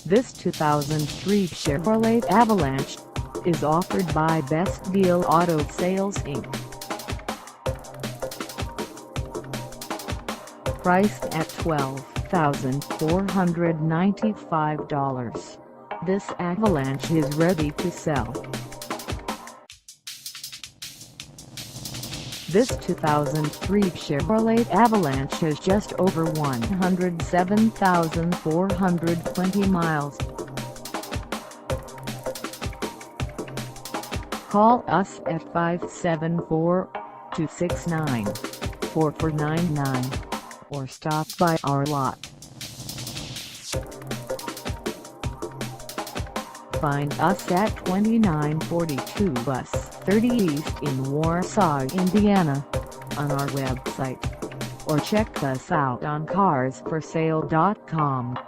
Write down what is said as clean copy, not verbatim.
This 2003 Chevrolet Avalanche is offered by Best Deal Auto Sales Inc. Priced at $12,495, this Avalanche is ready to sell. This 2003 Chevrolet Avalanche has just over 107,420 miles. Call us at 574-269-4499 or stop by our lot. Find us at 2942 Bus 30 East in Warsaw, Indiana, on our website, or check us out on carsforsale.com.